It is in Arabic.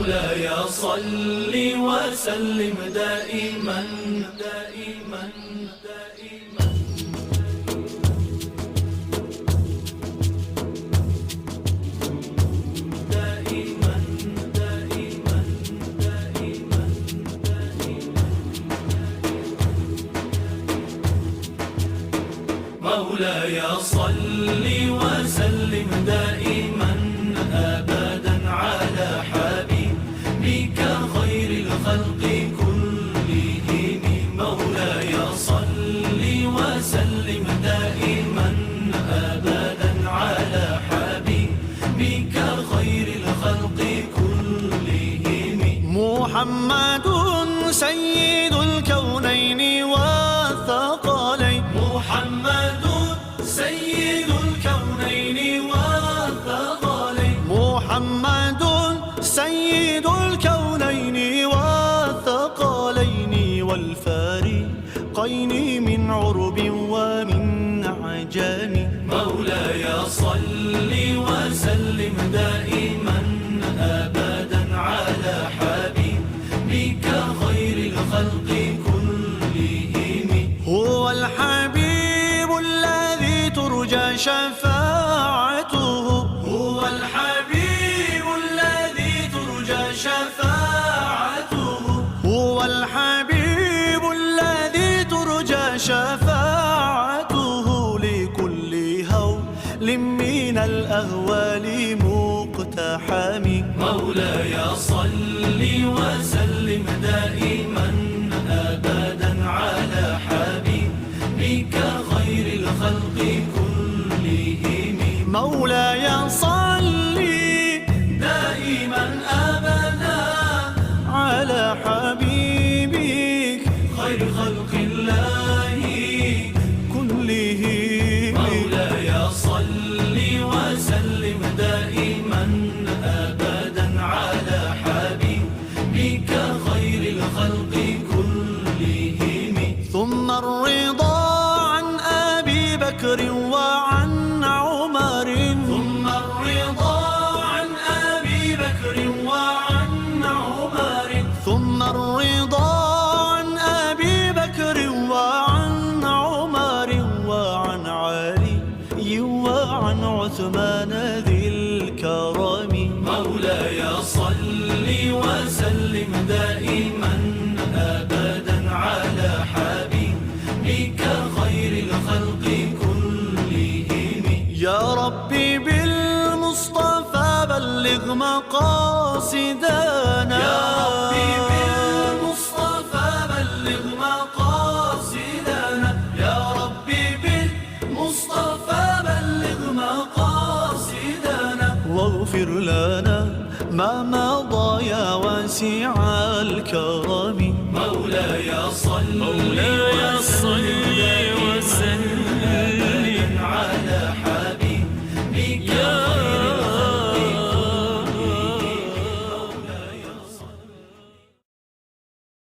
مولاي صل وسلم دائما دائما دائما دائما دائما دائما مولاي صل وسلم دائما أبدا على حبيبك خير الخلق كلهم. مولاي صل وسلم دائما أبدا على حبيبك خير الخلق كلهم. محمد سيد الكونين والثقلين. محمد سيد الكونين والثقلين. محمد سيد الكونين والثقلين والفارقين من عرب ومن عجم. مولاي صل وسلم دائما أبدا على حبيبك خير الخلق كلهم. هو الحبيب الذي ترجى شفاعته. هو الحبيب الذي ترجى شفاعته. هو الحبيب الذي ترجى شفاعته لكل هول من الأهوال مقتحم. مولاي صل وسلم دائما أبدا على حبيبك خير الخلق كلهم. مولاي صل دائما أبدا على حبيبك خير خلق الله كلهم. مولاي صل وسلم دائما أبدا على حبيبك خير الخلق كلهم. ثم الرضا عن أبي بكر وعن عمر. ثم الرضا عن أبي بكر وعن عمر. ثم الرضا عن أبي بكر وعن عمر وعن علي وعن عثمان ذي الكرم. مولاي صل وسلم دائما أبدا على حبيبك خير الخلق كلهم. يا ربي بالمصطفى بلغ مقاصدنا. يا ربي بالمصطفى بلغ مقاصدنا. يا ربي بالمصطفى بلغ مقاصدنا. واغفر لنا ما مضى يا واسع الكرم. مولاي صل